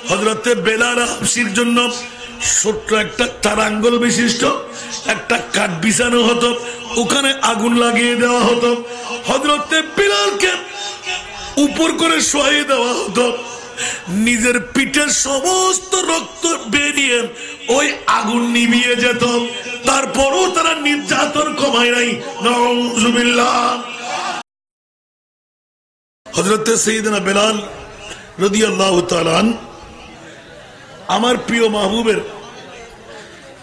হযরতে বেলাল হাবশির জন্য ছোট্ট একটা 4 আঙ্গুল বিশিষ্ট একটা কাঠ বিছানো হতো, ওখানে আগুন লাগিয়ে দেওয়া হতো, হযরতে বেলালকে উপর করে শোয়াই দেওয়া হতো, নিজের পিঠের সমস্ত রক্ত বেরিয়ে ওই আগুন নিভিয়ে যেত, তারপরও তারা নির্যাতন কমায় নাই। নাউযুবিল্লাহ। হযরতে সাইয়েদনা বেলাল রাদিয়াল্লাহু তাআলা আমার প্রিয় মাহবুবের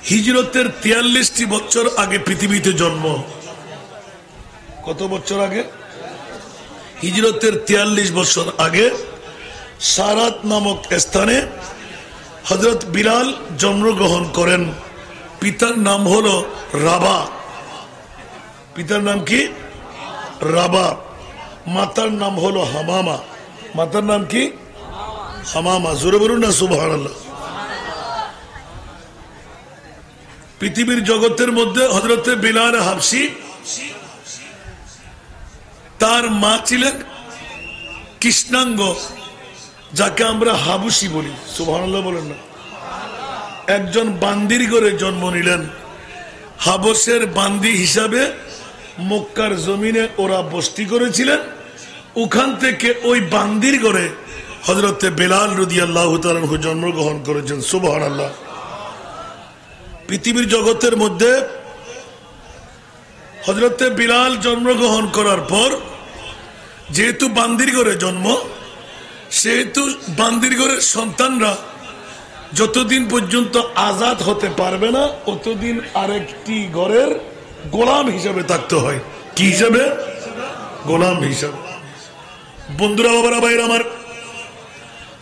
হিজরতের 43টি বছর আগে পৃথিবীতে জন্ম। কত বছর আগে? হিজরতের 43 বছর আগে সারাত নামক স্থানে হযরত বিলাল জন্মগ্রহণ করেন। পিতার নাম হলো রাবা। পিতার নাম কি? রাবা। মাতার নাম হলো হামামা। মাতার নাম কি? হামামা। জোরে বলুন না সুবহানাল্লাহ। পৃথিবীর জগতের মধ্যে হযরতে বিলাল হাবশী, তার মা ছিলেন কৃষ্ণাঙ্গ, যাকে আমরা হাবশী বলি। সুবহানাল্লাহ বলেন না। একজন বান্দির ঘরে জন্ম নিলেন। হাবশের বান্দি হিসাবে মক্কার জমিনে ওরা বস্তি করেছিলেন। ওখান থেকে ওই বান্দির ঘরে হযরতে বেলাল রাদিয়াল্লাহু তাআলা জন্মগ্রহণ করেছেন। সুবহানাল্লাহ। পৃথিবীর জগতের মধ্যে হযরতে বিলাল জন্মগ্রহণ করার পর যেহেতু বান্দির ঘরে জন্ম, সেহেতু বান্দির ঘরের সন্তানরা যতদিন পর্যন্ত আজাদ হতে পারবে না ততদিন আরেকটি ঘরের গোলাম হিসাবে থাকতে হয়। কি হিসাবে? গোলাম হিসাবে। বন্ধুরা, বাবারা, ভাইরা আমার,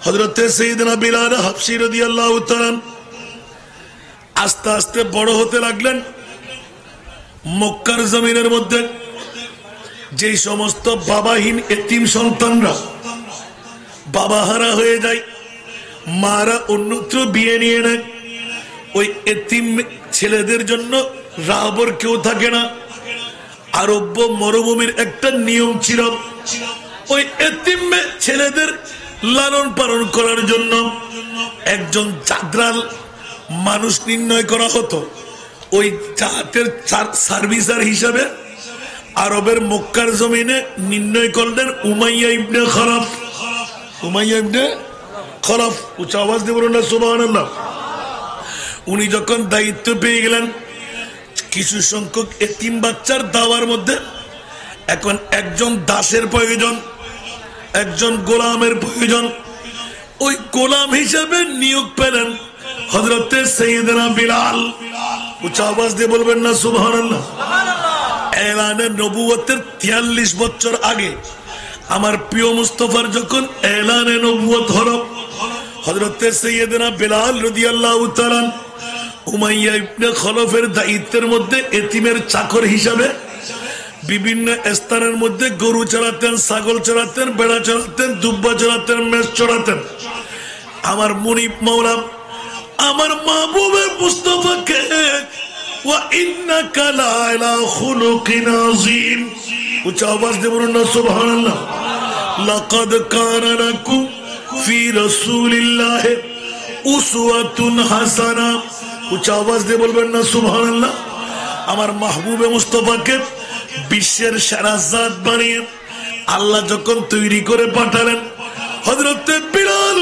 হযরতে সাইয়েদনা বিলাল হাবশী রাদিয়াল্লাহু তাআলা আস্তে আস্তে বড় হতে লাগলেন। মক্কার জমিনের মধ্যে যে সমস্ত বাবাহীন এতিম সন্তানরা বাবাহারা হয়ে যায়, মারা অন্যত্র বিয়ে নিয়ে নেয়, ওই এতিম ছেলেদের জন্য রাহবর কেউ থাকে না। আরব্য মরুভূমির একটা নিয়ম ছিল, ওই এতিম ছেলেদের লালন পালন করার জন্য একজন জাদরাল মানুষ নির্ণয় করা হতো। ওই জাতের সার্ভিসার হিসাবে আরবের মক্কার জমিনে নির্ণয় করলেন উমাইয়া ইবনে খলফ। উমাইয়া ইবনে খলফ। উচ্চ আওয়াজ দিয়ে বলুন না সুবহানাল্লাহ। উনি যখন দায়িত্ব পেয়ে গেলেন কিছু সংখ্যক এতিম বাচ্চার দাওয়ার মধ্যে, এখন একজন দাসের প্রয়োজন, একজন গোলামের প্রয়োজন। ওই গোলাম হিসাবে নিয়োগ পেলেন হযরতে সাইয়েদনা বিলাল। উচ্চ আওয়াজ দিয়ে বলবেন না সুবহানাল্লাহ। এলানে নবুয়তের 43 বছর আগে আমার প্রিয় মুস্তাফার যখন এলানে নবুয়ত হলো, হযরতে সাইয়েদনা বিলাল রাদিয়াল্লাহু তাআলা উমাইয়া ইবনে খলফের দায়িত্বের মধ্যে এতিমের চাকর হিসাবে বিভিন্ন স্থানের মধ্যে গরু চড়াতেন, ছাগল চড়াতেন, বেড়া চড়াতেন, দুব্বা চড়াতেন, মেষ চড়াতেন। আমার মুনিব মাওলা আমার মাহবুবের মুস্তাফাকে ওয়া ইন্নাকা লাআলা খুলুকিন আযীম। উচ্চ আওয়াজ দিয়ে বলুন না সুবহানাল্লাহ। লাকাদ কানা লাকুম ফি রাসূলিল্লাহি উসওয়াতুন হাসানা। উচ্চ আওয়াজ দিয়ে বলবেন না সুবহানাল্লাহ। আমার মাহবুবে মুস্তাফাকে বিশ্বের সেরা জাত বানিয়ে আল্লাহ যখন তৈরি করে পাঠালেন, হযরতে বিলাল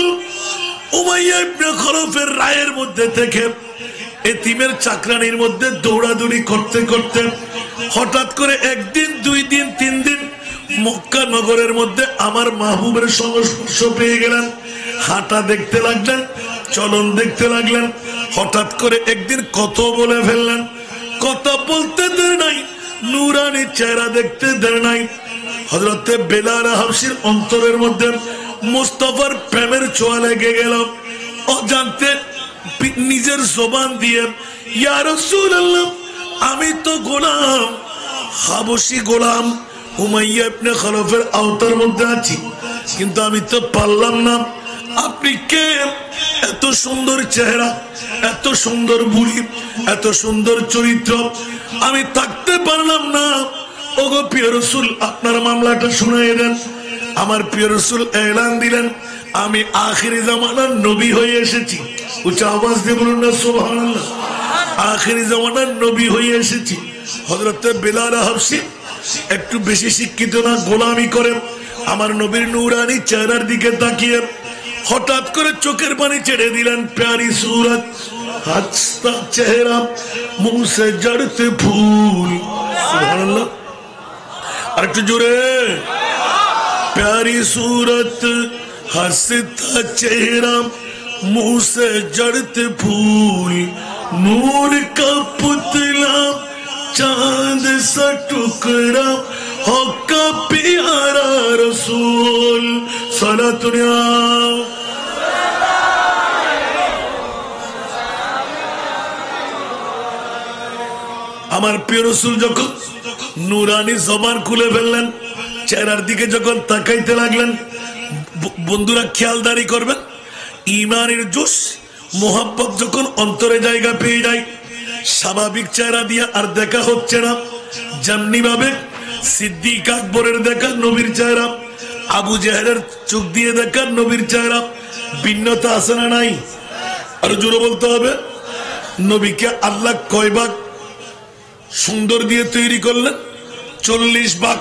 উমাইয়া ইবনে খলফের রায়ের মধ্যে থেকে এতিমের চাকরানির মধ্যে দৌড়াদৌড়ি করতে করতে হঠাৎ করে একদিন, 2 দিন, 3 দিন মক্কা নগরের মধ্যে আমার মাহবুবের সংস্পর্শ পেয়ে গেলেন। হাঁটা দেখতে লাগলেন, চলন দেখতে লাগলেন। হঠাৎ করে একদিন কত বলে ফেললেন। কথা বলতে দেয় নাই, নুরানি চেহারা দেখতে দেয় নাই। হযরতে বেলাল হাবশীর অন্তরের মধ্যে মুস্তাফার প্রেমের ছোঁয়া লেগে গেল। অজান্তে নিজের জবান দিয়ে ইয়া রাসূলুল্লাহ, আমি তো গোলাম, হাবশী গোলাম, উমাইয়া ইবনে খলফের আওতার মধ্যে আছি, কিন্তু আমি তো পারলাম না। আপনি কে? এত সুন্দর চেহারা, এত সুন্দর বুড়ি, এত সুন্দর চরিত্র, আমি থাকতে পারলাম না। ওগো প্রিয় রাসূল, আপনার মামলাটা শুনিয়ে দেন। আমার প্রিয় রাসূল এলান দিলেন, আমি আখিরি জামানার নবী হয়ে এসেছি। উচ্চ আওয়াজ দিয়ে বলুন না সুবহানাল্লাহ। আখিরি জামানার নবী হয়ে এসেছি। হযরত বেলাল হাবশী একটু বেশি শিক্ষিত না, গোলামি করে আমার নবীর নূরানি চেহারার দিকে তাকিয়ে হঠাৎ করে চোখের পানি ছেড়ে দিলেন। প্যারি সুরত হাসতা চেহারা মুহ সে জড়তে ফুল। সুবহানাল্লাহ, আর একটু জোরে। प्यारी सूरत हंसता चेहरा मुंह से जड़ते फूल नूर का पुतला चांद सा टुकड़ा हो का प्यारा रसूल सलातुनिया। আমার প্রিয় রাসূল যখন নূরানি জবান খুলে ফেললেন, চেহারার দিকে যখন তাকাইতে লাগলেন, বন্ধুরা খেয়ালদারি করবেন, ইমানের জোশ মোহাব্বত যখন অন্তরে জায়গা পেয়ে যায়, স্বাভাবিক চেহারা দিয়ে আর দেখা হচ্ছে না। যেমনি ভাবে সিদ্দিক আকবরের দেখা নবীর চেহারা, আবু জাহেলের চোখ দিয়ে দেখা নবীর চেহারা, ভিন্নতা আছে না নাই? আর জোরে বলতে হবে। নবীকে আল্লাহ কয় ভাগ সুন্দর দিয়ে তৈরি করলেন? 40 ভাগ।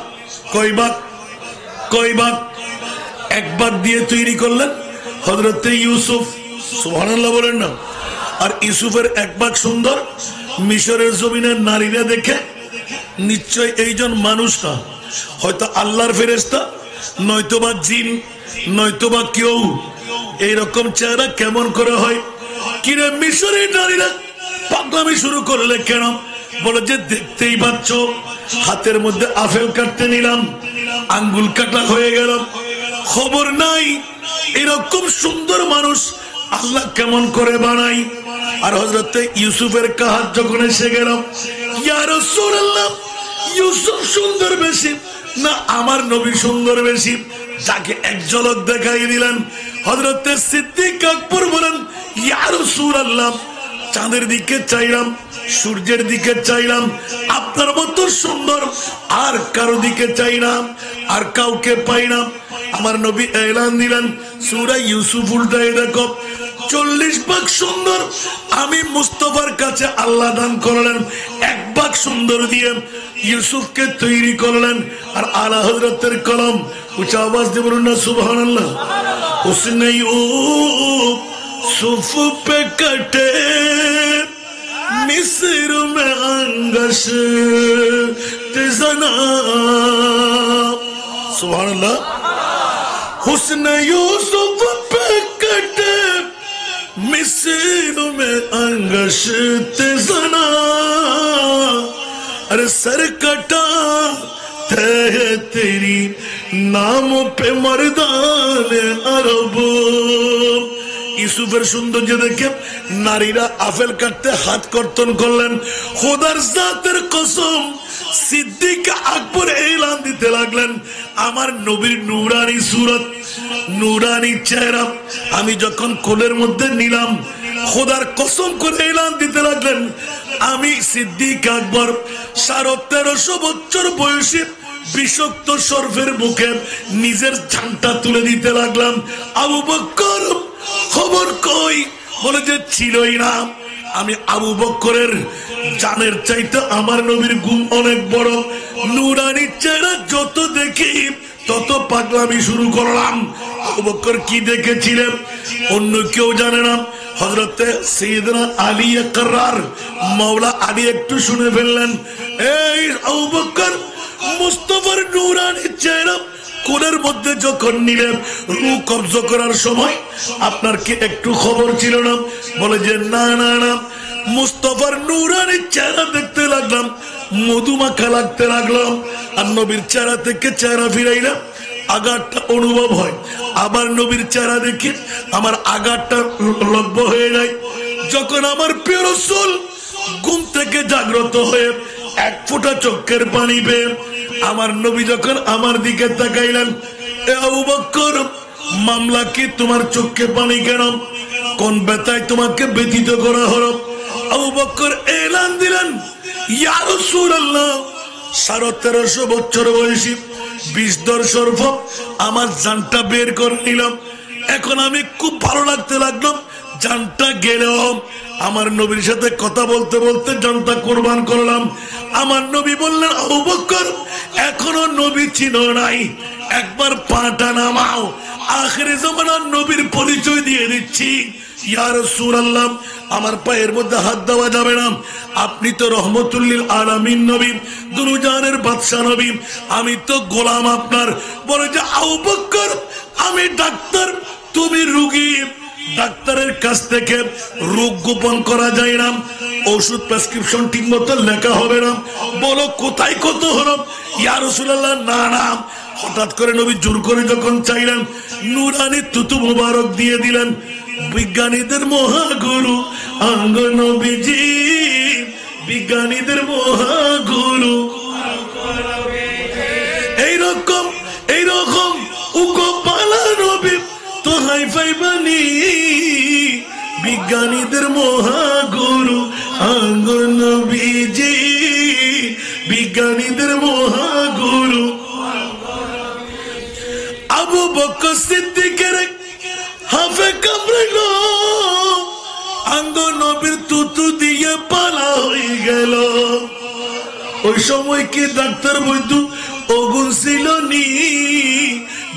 কয় ভাগ? কয় ভাগ? এক ভাগ দিয়ে তৈরি করলেন হযরতে ইউসুফ। সুবহানাল্লাহ বলেন না। আর ইউসুফের এক ভাগ সুন্দর। মিশরের জমিনের নারীরা দেখে নিশ্চয় এইজন মানুষ না, হয়তো আল্লাহর ফেরেশতা, নয়তোবা জিন, নয়তোবা কেউ। এইরকম চেহারা কেমন করে হয়? কিরে মিশরের নারীরা পাগলামি শুরু করলে কেন? বলে যে দেখতেই পাচ্ছ, হাতের মধ্যে আপেল কাটতে নিলাম, আঙ্গুল কাটা হয়ে গেল, খবর নাই এরকম সুন্দর মানুষ আল্লাহ কেমন করে বানাই। আর হযরতে ইউসুফের কাহাত যখন এসে গেল, ইয়া রাসূলুল্লাহ, ইউসুফ সুন্দর বেশি না আমার নবী সুন্দর বেশি? যাকে এক ঝলক দেখাই দিলেন হযরতে সিদ্দিক আকবর বলেন, ইয়া রাসূলুল্লাহ, চাঁদের দিকে চাইলাম, সূর্যের দিকে চাইলাম, আপনার মতো সুন্দর আর কারো দিকে চাই না, আর কাউকে পাই না। আমার নবী এলান দিলেন, সূরা ইউসুফ উল্টায় দেখো, 40 ভাগ সুন্দর আমি মুস্তাফার কাছে আল্লাহ দান করলেন, এক ভাগ সুন্দর দিয়ে ইউসুফকে তৈরি করলেন। আর আলা হযরতের কলম, উচ্চ আওয়াজ দিয়ে বলুন না সুবহানাল্লাহ। হুসনে ইউসুফ पे कटे मिस्र में अंगश जना। सुभान अल्लाह। हुस्न यूसुफ पे कटे मिस्र में अंगश जना। अरे सर कटा तेरी नाम पे मर्दान अरब। ইউসুফের সৌন্দর্য দেখে নারীরা আপেল কাটতে হাত কর্তন করলেন। খোদার জাতের কসম, সিদ্দিক আকবর এলান দিতে লাগলেন, আমার নবীর নূরানি সুরত, নূরানি চেহারা আমি যখন কোলের মধ্যে নিলাম, খোদার কসম করে এলান দিতে লাগলেন, আমি সিদ্দিক আকবর 1350 বছর বয়সী বিষাক্ত সর্পের মুখে নিজের জানটা তুলে দিতে লাগলাম। আবু বকর খবর কই? বলে যে ছিলই না। আমি আবু বকরের জানের চাইতে আমার নবীর গুণ অনেক বড়। নূরানি চেহারা যত দেখি তত পাগলামি শুরু করলাম। আবু বকর কি দেখেছিলেন অন্য কেউ জানে না। হযরতে সাইয়েদনা আলী আকরার, মাওলা আলী একটু শুনে ফেললেন, এই আবু বকর, মুস্তাফার নূরানি চেহারা কোলের মধ্যে যখন নিলেন, রূহ কবজ করার সময় আপনার কি একটু খবর ছিল না? বলে যে না না না। মুস্তাফার নূরানি চেহারা দেখতে লাগলাম, মধুমাখা লাগতে লাগলাম। আর নবীর চেহারা থেকে চেহারা ফিরাইলাম, আঘাতটা অনুভব হয়। আবার নবীর চেহারা দেখি আমার আঘাতটা লব্ধ হয়ে যায়। যখন আমার প্রিয় রাসূল ঘুম থেকে জাগ্রত হয়ে এক ফোঁটা চোখের পানি পেয়ে আমার নবী যখন আমার দিকে তাকাইলেন, এ আবু বকর, মামলা কি? তোমার চোখে পানি কেন? কোন ব্যথায় তোমাকে ব্যথিত করা হলো? আবু বকর এলান দিলেন, ইয়া রাসূলুল্লাহ, 1350 বছর বয়সী বিষধর সর্প আমার জানটা বের করে নিলাম। এখন আমি খুব ভালো লাগতে লাগলো, জানটা গেলেও আমার নবীর সাথে কথা বলতে বলতে জানটা কোরবান করলাম। আমার নবী বললেন, আবু বকর এখনো নবী চিনো নাই, একবার পাটা নামাও, আখিরে জামানার নবীর পরিচয় দিয়ে দিচ্ছি। ইয়া রাসূলুল্লাহ, আমার পায়ের মধ্যে হাত দেওয়া যাবে না, আপনি তো রহমতুল্লিল আলামিন নবী, দুরুজানের বাদশা নবী, আমি তো গোলাম আপনার। বলে যে আবু বকর আমি ডাক্তার, তুমি রোগী, ডাক্তারের কাছ থেকে রোগ গোপন করা যায় না, ওষুধ প্রেসক্রিপশন ঠিক মতো লেখা হবে না, বলো কোথায় কত হলো। ইয়া রাসূলুল্লাহ না না। হঠাৎ করে নবী জোর করে যখন চাইলেন, নুরানি তুতু মুবারক দিয়ে দিলেন। বিজ্ঞানীদের মহাগুরু আঙ্গ নবীজি, বিজ্ঞানীদের মহাগুরু, এইরকম এইরকম উকোপালা নবী তো হাই ফাইবানি, বিজ্ঞানীদের মহাগুরু আঙ্গ নবীজি, বিজ্ঞানীদের মহাগুরু। আবু বকর সিদ্দিকের হাফে কামড়াইল, আঙ্গ নবীর তুতু দিয়ে পালা হয়ে গেল। ওই সময় কি ডাক্তার বৈদ্য ওগুন ছিল নি,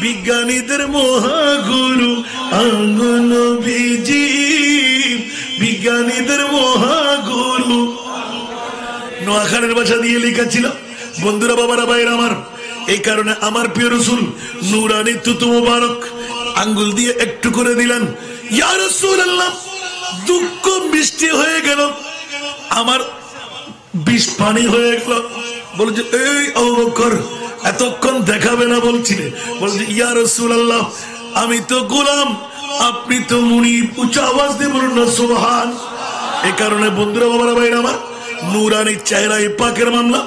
বিজ্ঞানীদের মহাগুরু আঙ্গ নবীজি, বিজ্ঞানীদের মহাগুরু। নোয়াখালীর ভাষা দিয়ে লেখা ছিল। বন্ধুরা, বাবারা, ভাইরা আমার, এই কারণে আমার প্রিয় রাসূল নুরানি তুতু মুবারক আঙ্গুল দিয়ে একটু করে দিলেন। ইয়া রাসূলুল্লাহ, দুঃখ মিষ্টি হয়ে গেল, আমার বিষ পানি হয়ে গেল। বলছে এই আবু বকর এতক্ষণ দেখাবে না বলছিলে? বলছে ইয়া রাসূলুল্লাহ, আমি তো গোলাম, আপনি তো মুনি। উচ্চ আওয়াজ দিয়ে বলুন না সুবহান। এই কারণে বন্ধুরা, বাবারা, ভাইরা আমার, নুরানি চেহারায় পাকের মামলা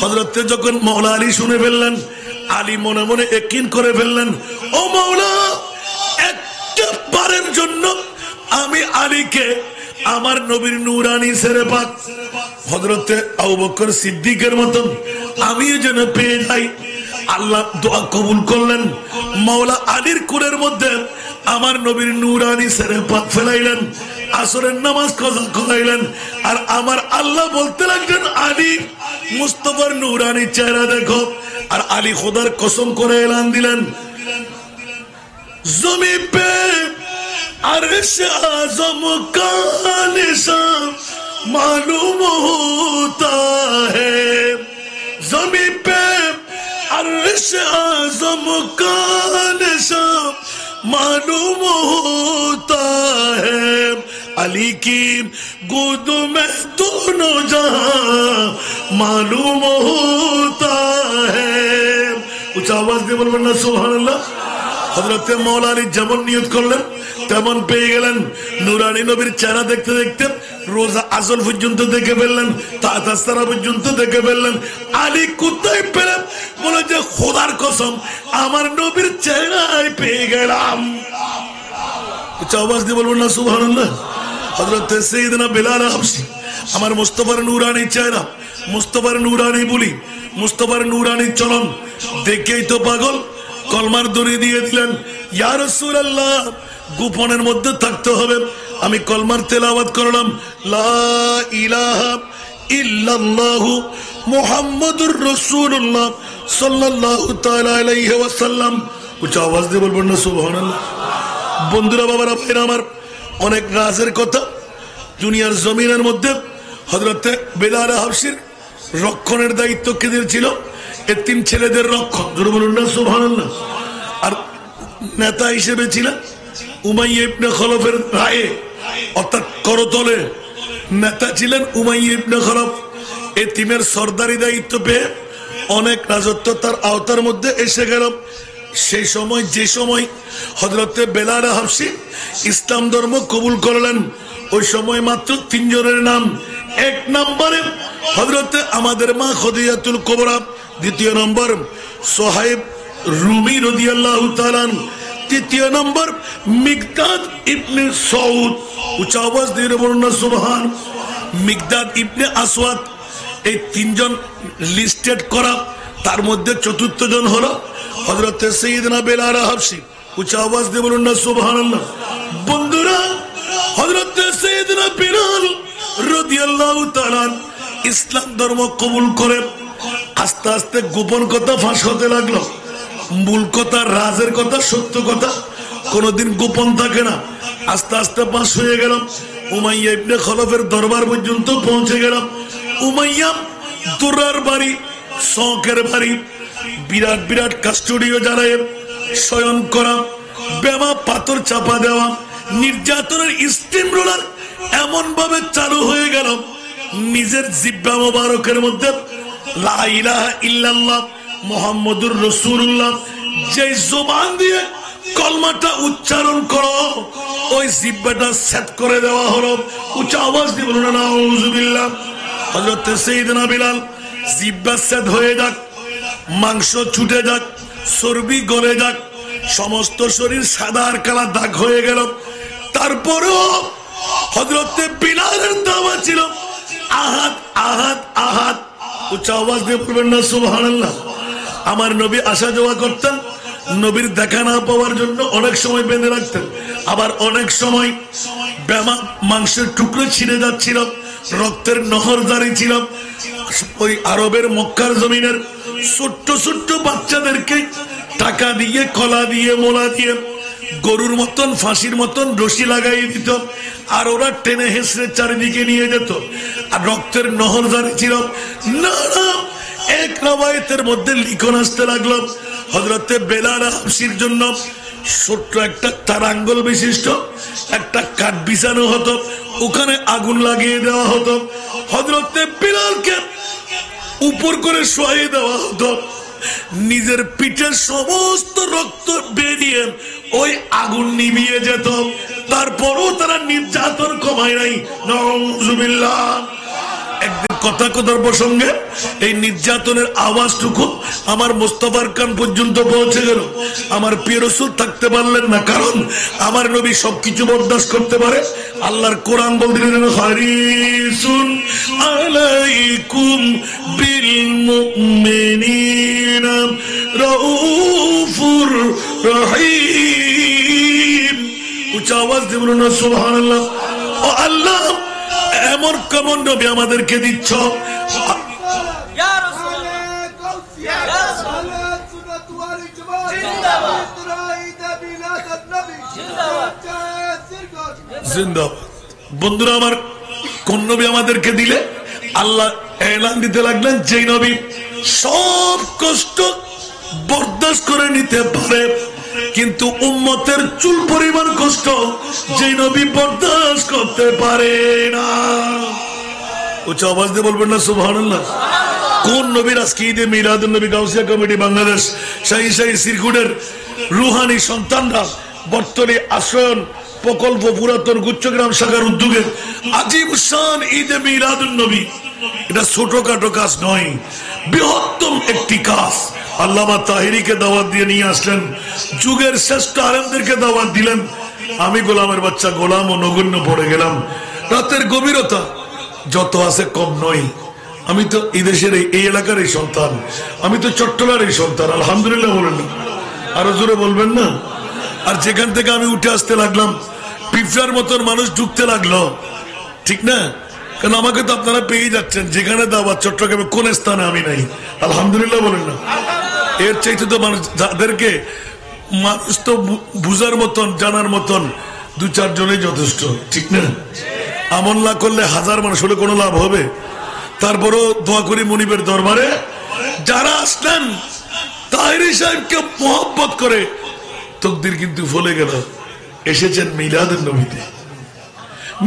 হযরতে যখন মাওলা আলী শুনে ফেললেন, আলী মনে মনে ইয়াকিন করে ফেললেন, ও মাওলা, একটা বারের জন্য আমি আলীকে আমার নবীর নুরানি ছেড়ে পাক হযরতে আবু বকর সিদ্দিকের মতন আমিও যেন পেয়ে যাই। আল্লাহ দোয়া কবুল করলেন, মাওলা আলীর কুলের মধ্যে আমার নবীর নুরানি ছেড়ে পাক ফেলাইলেন, আসরের নামাজ কজা করাইলেন। আর আমার আল্লাহ বলতে লাগলেন, আলী মুস্তাফার নুরানি চেহারা দেখো। আর আলী খোদার কসম করে এলান দিলেন, জমি পে अर्श आज़म का निशान मालूम होता है, ज़मीं पे अर्श आज़म का निशान मालूम होता है, अली की गोद में दोनों जहां मालूम होता है। उच्च आवाज দিয়ে বলবেন না সুবহানাল্লাহ। হযরতে মাওলা আলী যেমন নিয়ত করলেন তেমন পেয়ে গেলেন। নুরানি নবীর চেহারা দেখতে দেখতে রোজা আসল পর্যন্ত দেখে ফেললেন, তাতাসারা পর্যন্ত দেখে ফেললেন। আলী কোথায় পেলেন? বলে যে খোদার কসম, আমার নবীর চেহারায় পেয়ে গেলাম। আওয়াজ দিয়ে বলবেন না সুবহানাল্লাহ। হযরতে সাইয়েদনা বেলাল হাবশী, আমার মুস্তাফার নুরানি চেহারা, মুস্তাফার নুরানি বলি, মুস্তাফার নুরানি চলন দেখেই তো পাগল, কলমার দড়ি দিয়ে দিলেন। ইয়া রাসূলুল্লাহ, গোপনের মধ্যে থাকতে হবে। আমি কলমার তেলাওয়াত করলাম, লা ইলাহা ইল্লাল্লাহু মুহাম্মাদুর রাসূলুল্লাহ সাল্লাল্লাহু তাআলা আলাইহি ওয়াসাল্লাম। উচ্চ আওয়াজ দিয়ে বলবেন না সুবহানাল্লাহ। বন্ধুরা, বাবারা, ভাইরা আমার, অনেক রাজের কথা দুনিয়ার জমিনের মধ্যে। হযরতে বেলাল হাবশীর রক্ষণের দায়িত্ব কেদের ছিল? এতিম ছেলেদের রক্ষণ। জোরে বলুন না সুবহানাল্লাহ। আর নেতা হিসেবে ছিলেন উমাইয়া ইবনে খলফের রায়ে, অর্থাৎ করতলে নেতা ছিলেন উমাইয়া ইবনে খলফ। এতিমের সরদারি দায়িত্ব পেয়ে অনেক রাজত্ব তার আওতার মধ্যে এসে গেল। সেই সময়, যে সময় হযরতে বেলাল হাবশী ইসলাম ধর্ম কবুল করলেন, ওই সময় মাত্র তিনজনের নাম। এক নম্বরে হযরতে আমাদের মা খদিজাতুল কুবরা, দ্বিতীয় নম্বর সোহাইব রুমি রাদিয়াল্লাহু তাআলা, তৃতীয় নম্বর মিকদাদ ইবনে সৌদ। উচ্চ আওয়াজ দিয়ে বলুন না সুবহান। মিকদাদ ইবনে আসওয়াদ, এই তিনজন লিস্টেড করা। তার মধ্যে চতুর্থ জন হলো হযরতে সাইয়েদনা বেলাল হাবশী। উচ্চ আওয়াজ দিয়ে বলুন না সুবহানাল্লাহ। বন্ধুরা, হযরত সাইয়েদনা বিলাল রাদিয়াল্লাহু তাআলা ইসলাম ধর্ম কবুল করে আস্তে আস্তে গোপন কথা ফাঁস হতে লাগলো। মূল কথা, রাজের কথা, সত্য কথা কোনদিন গোপন থাকে না। আস্তে আস্তে পাশ হয়ে গেল। উমাইয়া ইবনে খলফের দরবার পর্যন্ত পৌঁছে গেল। উমাইয়া দুরার বাড়ি, শখের বাড়ি, বিরাট বিরাট কাস্টডিও জ্বালায় শয়ন করা, বেমা পাথর চাপা দেওয়া, নির্যাতনের স্টিম রোলার এমন ভাবে চালু হয়ে গেল, নিজের জিব্বা মোবারকের মধ্যে লা ইলাহা ইল্লাল্লাহ মুহাম্মাদুর রাসূলুল্লাহ যে জবান দিয়ে কলমাটা উচ্চারণ করো, ওই জিব্বাটা সেট করে দেওয়া হলো। উচ্চ আওয়াজ দিয়ে বলুন নাউযুবিল্লাহ। হযরত সাইয়েদনা বিলাল জিব্বা সেট হয়ে যাক, মাংস ছুটে যাক, চর্বি গলে যাক, সমস্ত শরীর সাদা আর কালা দাগ হয়ে গেল, তারপরেও হযরত বিলালের দাওয়া ছিল আহাদ আহাদ আহাদ। উচ্চ আওয়াজ দিয়ে বলবেন না সুবহানাল্লাহ। আমার নবী আসা যাওয়া করতেন, নবীর দেখা না পাওয়ার জন্য অনেক সময় বেঁধে রাখতেন, আবার অনেক সময় বেমা মাংসের টুকরো ছিঁড়ে যাচ্ছিল, রক্তের নহর জারি ছিল। ওই আরবের মক্কার জমিনের ছোট্ট ছোট্ট বাচ্চাদেরকে টাকা দিয়ে, কলা দিয়ে, মোলা দিয়ে গরুর মতন, ফাঁসির মতন রশি লাগাই দিত, আর ওরা টেনে হেসড়ে চারিদিকে নিয়ে যেত, আর রক্তের নহর জারি ছিল। না না, এক রওয়ায়াতের মধ্যে লিখন আসতে লাগলো, হযরতে বেলাল হাবশির জন্য ছোট্ট একটা তারাঙ্গল বিশিষ্ট একটা কাঠ বিছানো হতো, ওখানে আগুন লাগিয়ে দেওয়া হতো, হযরতে বিলালকে উপর করে শোয়াই দেওয়া হতো, নিজের পিঠের সমস্ত রক্ত বেরিয়ে ওই আগুন নিভিয়ে যেত, তারপরও তারা নির্যাতন কমায় নাই। নাউযুবিল্লাহ। একদিন কথা কথার প্রসঙ্গে এই নির্যাতনের আওয়াজটুকু আমার মোস্তফার কান পর্যন্ত পৌঁছে গেল। আমার প্রিয় রাসূল থাকতে পারলেন না, কারণ আমার নবী সবকিছু বরদাস্ত করতে পারে। আল্লাহর কোরআন বলতেন, হারিসুন আলাইকুম বিল মুমিনিনা রাউফুর রহিম। উচ্চ আওয়াজ দিয়ে বলুন না সুবহানাল্লাহ। ও আল্লাহ, এমন কেমন নবী আমাদেরকে দিচ্ছ। বন্ধুরা আমার, কোন নবী আমাদেরকে দিলে? আল্লাহ এলান দিতে লাগলেন, যে নবী সব কষ্ট বরদাস্ত করে নিতে পারে, কিন্তু উম্মতের চুল পরিমাণ কষ্ট যে নবী বরদাস্ত করতে পারে না। উচ্চ আওয়াজ দিয়ে বলবেন না সুবহানাল্লাহ। কোন নবীর আজকে ঈদে মিলাদুন নবী গাউসিয়া কমিটি বাংলাদেশ শাহী শাহী সিরকুটের রুহানি সন্তানরা বর্তমানে আশ্রয়ন প্রকল্প পুরাতন গুচ্ছগ্রাম শাখার উদ্যোগে আজিম শান ঈদে মিলাদুন নবী, এটা ছোটখাটো কাজ নয়, বৃহত্তম একটি কাজ। আল্লামা তাহিরিকে দাওয়াত দিয়ে নিয়ে আসলেন, যুগের শ্রেষ্ঠ আলেমদেরকে দাওয়াত দিলেন। আমি গোলামের বাচ্চা গোলাম ও নগণ্য পড়ে গেলাম। রাতের গভীরতা যত আছে কম নয়। আমি তো এই দেশের এই এলাকার এই সন্তান, আমি তো চট্টলার এই সন্তান। আলহামদুলিল্লাহ বলেন না, আরো জোরে বলবেন না। আর যেখান থেকে আমি উঠে আসতে লাগলাম, পিঁপড়ার মতন মানুষ ঢুকতে লাগলো, ঠিক না? কারণ আমাকে তো আপনারা পেয়ে যাচ্ছেন, যেখানে দাওয়াত চট্টগ্রামে কোন স্থানে আমি নাই। আলহামদুলিল্লাহ বলেন না। এর চাইতে তো মানুষ, যাদেরকে মানুষ তো বুঝার মতন, জানার মতন দু চারজনেই যথেষ্ট, ঠিক না? আমল না করলে হাজার মানুষ হলে কোনো লাভ হবে? তারপরও দোয়া করি মনিবের দরবারে যারা আসলেন তাহিরি সাহেবকে মোহাব্বত করে, তকদির কিন্তু ফলে গেল, এসেছেন মিলাদুন নবীতে।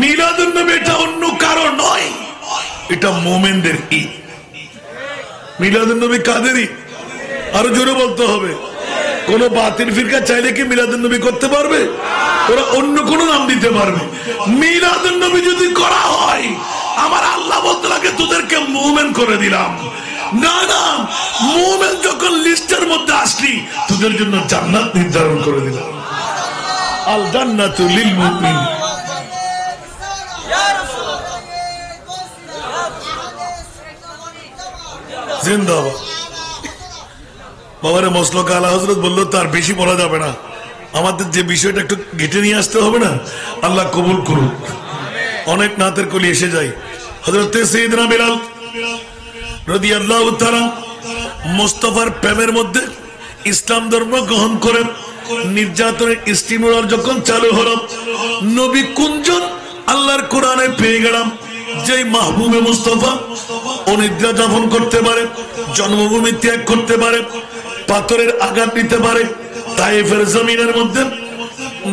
মিলাদুন নবী এটা অন্য কারণ নয়, এটা মোমেনদের ঈদ। মিলাদুন নবী কাদেরই? আরো জোরে বলতে হবে। কোন বাতিল ফিরকা চাইলে কি মিলাদুন নবী করতে পারবে? ওরা অন্য কোন নাম দিতে পারবে। মিলাদুন নবী যদি করা হয়, আমার আল্লাহ বলতে লাগে তোদেরকে মুমিন করে দিলাম। না না, মুমিন যখন লিস্টের মধ্যে আসলি, তোদের জন্য জান্নাত নির্ধারণ করে দিলাম। আল জান্নাতু লিল মুমিন। জিন্দাবাদ। বাবারে মসলক আলা হযরত বললো তার বেশি বলা যাবে না, আমাদের যে বিষয়টা একটু ঘেটে নিয়ে আসতে হবে না, আল্লাহ কবুল করুক। অনেক নাতের কলি এসে যায়। হযরতে সাইয়েদনা বিলাল রাদিয়াল্লাহু তাআলা মুস্তাফার প্রেমের মধ্যে ইসলাম ধর্ম গ্রহণ করেন। নির্যাতনের স্টিমুলার যখন চালু হলো, নবী কুঞ্জন আল্লাহর কোরআনে পেয়ে গেলাম যে মাহবুবে মুস্তাফা অনিদ্রা যাপন করতে পারে, জন্মভূমি ত্যাগ করতে পারে, পাথরের আঘাত নিতে পারে, তায়েফের জমিনের মধ্যে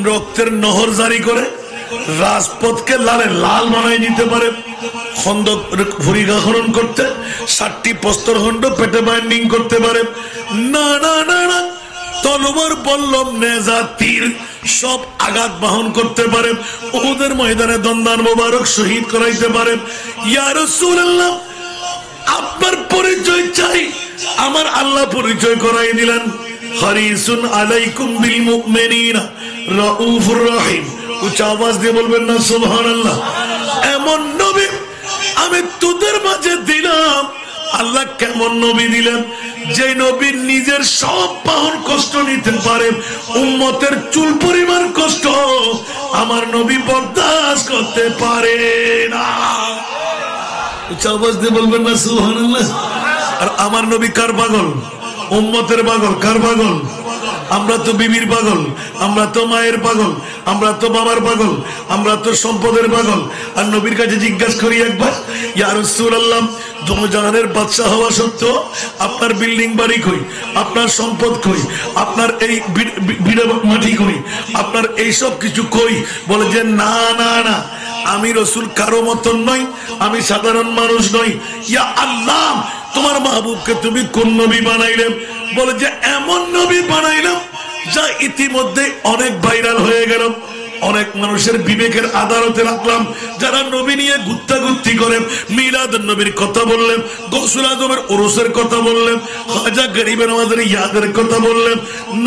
রক্তের নহর জারি করে রাজপথকে লালে লাল বানাই দিতে পারে, খন্দক ভূমিকা খনন করতে 60টি প্রস্তরখণ্ড পেটে বাইন্ডিং করতে পারে, না না না না তলোয়ার বল্লম নেজা তীর সব আঘাত বহন করতে পারে, উহুদের ময়দানে দন্দান মোবারক শহীদ করাইতে পারে। ইয়া রাসূলুল্লাহ আপনার পরিচয় চাই। আমার আল্লাহ পরিচয় করাই দিলেন, হারিসুন আলাইকুম বিল মুমিনিনা রাউফুর রহিম। উচ্চ আওয়াজ দিয়ে বলবেন না সুবহানাল্লাহ। এমন নবী আমি তোদের মাঝে দিলাম। আল্লাহ কেমন নবী দিলেন? যে নবী নিজের সব বাহন কষ্ট নিতে পারে, উম্মতের চুল পরিমাণ কষ্ট আমার নবী বরদাস্ত করতে পারে না। উচ্চ আওয়াজ দিয়ে বলবেন না সুবহানাল্লাহ। আর আমার নবী কার পাগল? উম্মতের পাগল। কার পাগল? আমরা তো বিবির পাগল, আমরা তো মায়ের পাগল, আমরা তো বাবার পাগল, আমরা তো সম্পদের পাগল। আর নবীর কাছে জিজ্ঞাসা করি একবার, ইয়া রাসূলুল্লাহ দোজাহানের বাদশা হওয়া সত্ত্বেও আপনার বিল্ডিং বাড়ি কই, আপনার সম্পদ কই, আপনার এই বিড়া মাটি কই, আপনার এই সব কিছু কই? বলে যে না না না, আমি রসুল কারো মতন নই, আমি সাধারণ মানুষ নই। ইয়া আল্লাহ তোমার মাহবুবকে তুমি কোন নবী বানাইলেন? বলে যে এমন নবী বানাইলাম যা ইতিমধ্যে অনেক ভাইরাল হয়ে গেল, অনেক মানুষের বিবেকের আদালতে রাখলাম। যারা নবী নিয়ে গুত্তাগুত্তি করেন, মিলাদ নবীর কথা বললেন, গৌসুল আজমের উরুসের কথা বললেন, খাজা গরিবের আমাদের ইয়াদের কথা বললেন।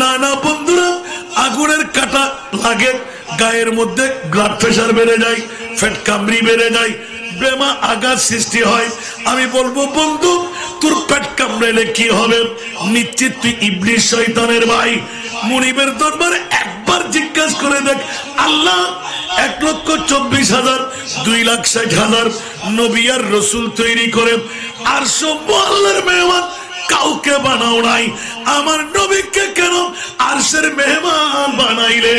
নানা বন্ধুরা, আগুনের কাটা লাগে, গায়ের মধ্যে ব্লাড প্রেশার বেড়ে যায়, ফ্যাট কামড়ি বেড়ে যায়, বেমা আঘাত সৃষ্টি হয়। আমি বলবো বন্ধু, তোর পেট কামড়াইলে কি হবে? নিশ্চিত তুই ইবলিস শয়তানের ভাই। মুনিবের দরবারে একবার জিজ্ঞাসা করে দেখ, আল্লাহ 1,24,000 2,60,000 নবী আর রসুল তৈরি করে আর সব আল্লাহর মেহমান কাউকে বানাও নাই, আমার নবীকে কেন আরশের মেহমান বানাইলে?